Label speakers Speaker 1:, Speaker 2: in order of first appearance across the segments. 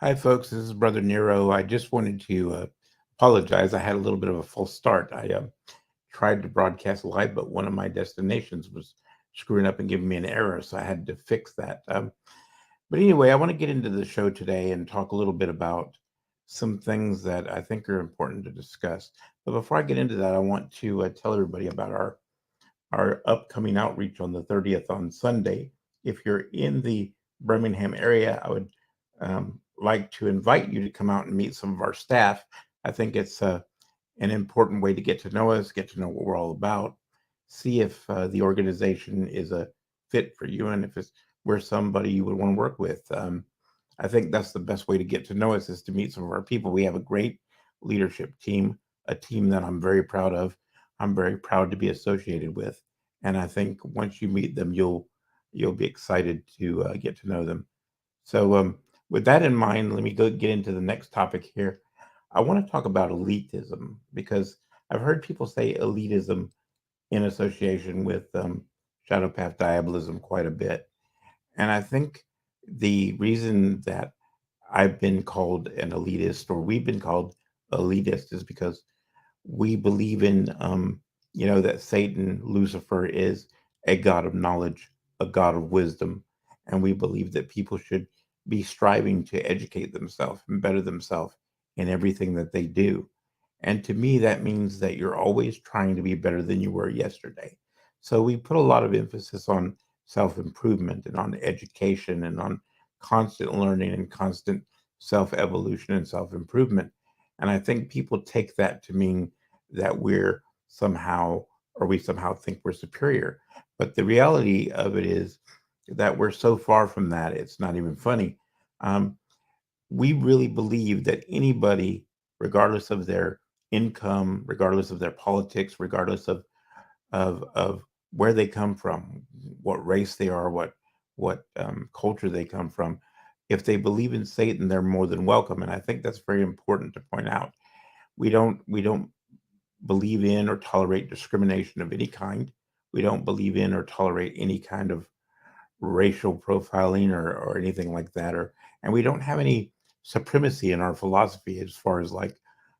Speaker 1: Hi, folks. This is Brother Nero. I just wanted to apologize. I had a little bit of a false start. I tried to broadcast live, but one of my destinations was screwing up and giving me an error, so I had to fix that. But anyway, I want to get into the show today and talk a little bit about some things that I think are important to discuss. But before I get into that, I want to tell everybody about our upcoming outreach on the 30th on Sunday. If you're in the Birmingham area, I would like to invite you to come out and meet some of our staff. I think it's an important way to get to know us, get to know what we're all about, see if the organization is a fit for you and if it's we're somebody you would want to work with. I think that's the best way to get to know us is to meet some of our people. We have a great leadership team, a team that I'm very proud of. I'm very proud to be associated with, and I think once you meet them, you'll be excited to get to know them. So, with that in mind, let me go get into the next topic here. I want to talk about elitism because I've heard people say elitism in association with Shadow Path Diabolism quite a bit. And I think the reason that I've been called an elitist or we've been called elitist is because we believe in, that Satan, Lucifer, is a God of knowledge, a God of wisdom. And we believe that people should be striving to educate themselves and better themselves in everything that they do. And to me, that means that you're always trying to be better than you were yesterday. So we put a lot of emphasis on self improvement and on education and on constant learning and constant self evolution and self improvement. And I think people take that to mean that we're somehow, or we somehow think we're superior. But the reality of it is that we're so far from that, it's not even funny. Um, we really believe that anybody, regardless of their income, regardless of their politics, regardless of where they come from, what race they are, what culture they come from, if they believe in Satan, they're more than welcome. And I think that's very important to point out. We don't believe in or tolerate discrimination of any kind. We don't believe in or tolerate any kind of racial profiling or anything like that. Or and we don't have any supremacy in our philosophy as far as like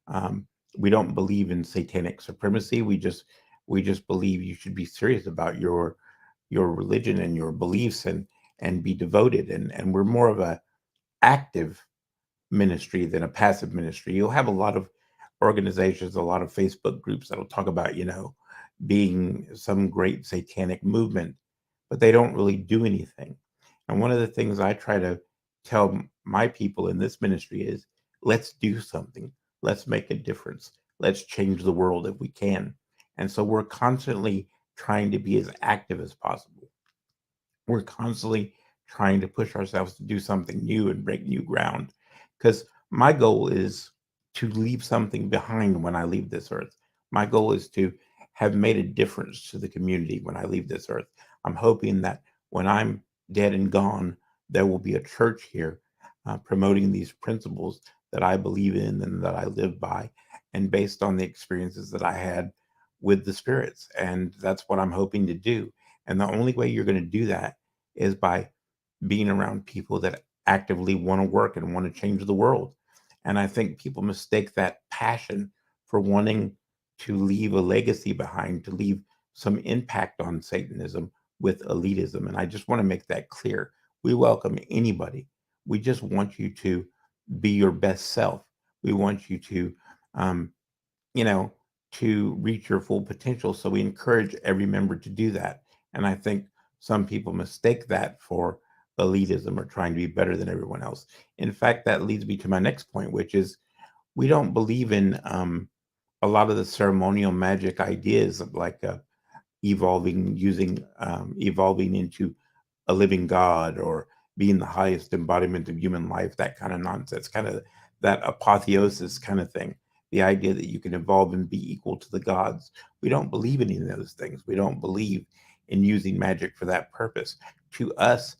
Speaker 1: um, we don't believe in satanic supremacy. We just believe you should be serious about your religion and your beliefs and be devoted and we're more of a active ministry than a passive ministry. You'll have a lot of organizations, a lot of Facebook groups that'll talk about, being some great satanic movement, but they don't really do anything. And one of the things I try to tell my people in this ministry is let's do something. Let's make a difference. Let's change the world if we can. And so we're constantly trying to be as active as possible. We're constantly trying to push ourselves to do something new and break new ground. Because my goal is to leave something behind when I leave this earth. My goal is to have made a difference to the community when I leave this earth. I'm hoping that when I'm dead and gone, there will be a church here promoting these principles that I believe in and that I live by, and based on the experiences that I had with the spirits. And that's what I'm hoping to do. And the only way you're going to do that is by being around people that actively want to work and want to change the world. And I think people mistake that passion for wanting to leave a legacy behind, to leave some impact on Satanism with elitism. And I just want to make that clear. We welcome anybody. We just want you to be your best self. We want you um, you know, to reach your full potential. So we encourage every member to do that. And I think some people mistake that for elitism or trying to be better than everyone else. In fact, that leads me to my next point, which is we don't believe in a lot of the ceremonial magic ideas of like evolving into a living God or being the highest embodiment of human life, that kind of nonsense, kind of that apotheosis kind of thing. The idea that you can evolve and be equal to the gods. We don't believe in any of those things. We don't believe in using magic for that purpose. To us,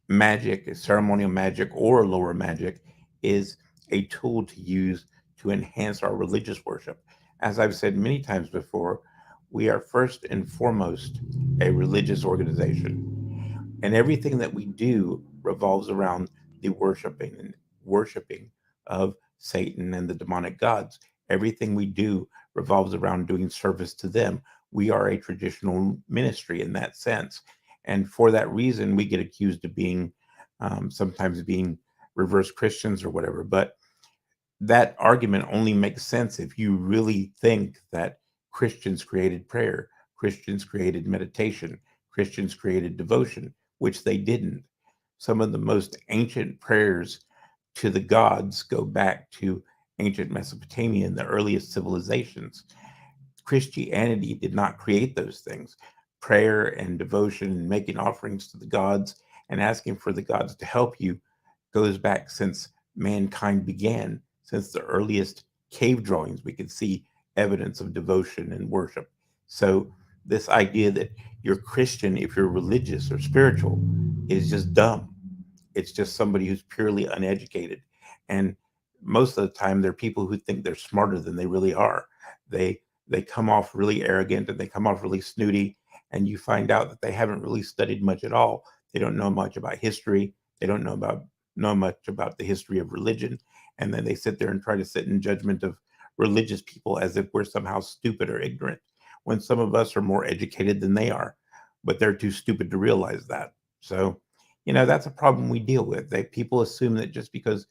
Speaker 1: magic, ceremonial magic or lower magic, is a tool to use to enhance our religious worship. As I've said many times before, we are first and foremost a religious organization, and everything that we do revolves around the worshiping worshiping of Satan and the demonic gods. Everything we do revolves around doing service to them. We are a traditional ministry in that sense. And for that reason, we get accused of being sometimes being reverse Christians or whatever. But that argument only makes sense if you really think that Christians created prayer, Christians created meditation, Christians created devotion, which they didn't. Some of the most ancient prayers to the gods go back to ancient Mesopotamia and the earliest civilizations. Christianity did not create those things. Prayer and devotion and making offerings to the gods and asking for the gods to help you goes back since mankind began. Since the earliest cave drawings, we can see evidence of devotion and worship. So, this idea that you're Christian if you're religious or spiritual is just dumb. It's just somebody who's purely uneducated. And most of the time, they're people who think they're smarter than they really are. They they come off really arrogant and they come off really snooty, and you find out that they haven't really studied much at all. They don't know much about history. They don't know much about the history of religion, and then they sit there and try to sit in judgment of religious people as if we're somehow stupid or ignorant, when some of us are more educated than they are, but they're too stupid to realize that. So, that's a problem we deal with. They People assume that just because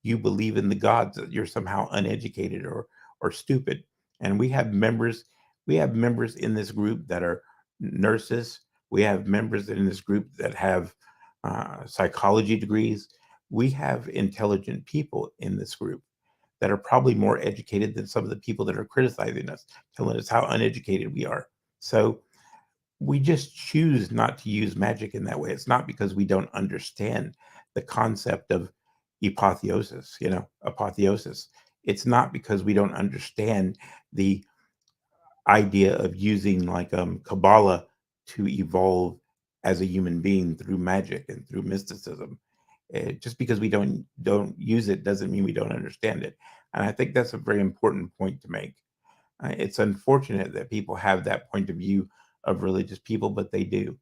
Speaker 1: you believe in the gods that you're somehow uneducated or stupid. And we have members in this group that are nurses. We have members in this group that have psychology degrees. We have intelligent people in this group that are probably more educated than some of the people that are criticizing us, telling us how uneducated we are. So we just choose not to use magic in that way. It's not because we don't understand the concept of apotheosis. It's not because we don't understand the idea of using like Kabbalah to evolve as a human being through magic and through mysticism. Just because we don't use it doesn't mean we don't understand it. And I think that's a very important point to make. It's unfortunate that people have that point of view of religious people, but they do.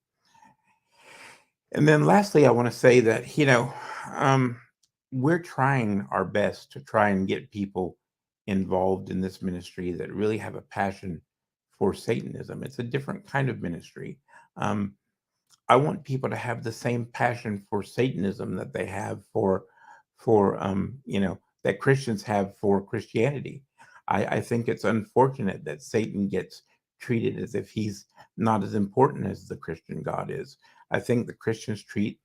Speaker 1: And then lastly, I want to say that, um, we're trying our best to try and get people involved in this ministry that really have a passion for Satanism. It's a different kind of ministry. Um, I want people to have the same passion for Satanism that they have that Christians have for Christianity. I think it's unfortunate that Satan gets treated as if he's not as important as the Christian God is. I think the Christians treat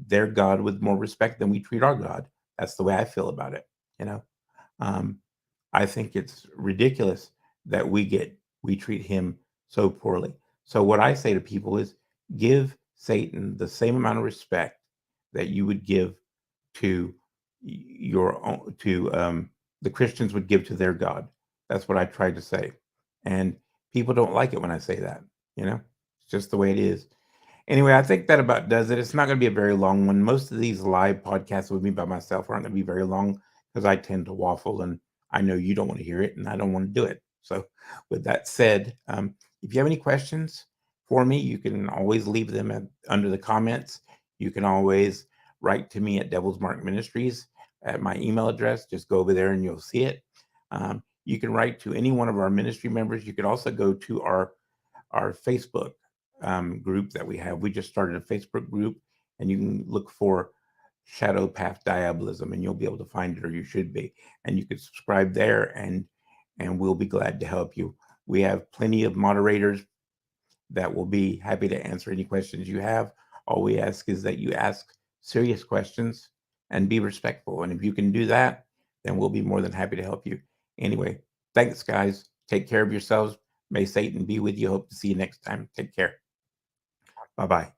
Speaker 1: their God with more respect than we treat our God. That's the way I feel about it. You know, um, I think it's ridiculous that we treat him so poorly. So what I say to people is give Satan the same amount of respect that you would give to your own to the Christians would give to their God. That's what I tried to say. And people don't like it when I say that, It's just the way it is. Anyway, I think that about does it. It's not going to be a very long one. Most of these live podcasts with me by myself aren't going to be very long because I tend to waffle and I know you don't want to hear it and I don't want to do it. So, with that said, if you have any questions for me, you can always leave them under the comments. You can always write to me at Devil's Mark Ministries at my email address. Just go over there and you'll see it. You can write to any one of our ministry members. You can also go to our Facebook group that we have. We just started a Facebook group, and you can look for Shadow Path Diabolism, and you'll be able to find it, or you should be. And you can subscribe there, and we'll be glad to help you. We have plenty of moderators that will be happy to answer any questions you have. All we ask is that you ask serious questions and be respectful. And if you can do that, then we'll be more than happy to help you. Anyway, thanks, guys. Take care of yourselves. May Satan be with you. Hope to see you next time. Take care. Bye-bye.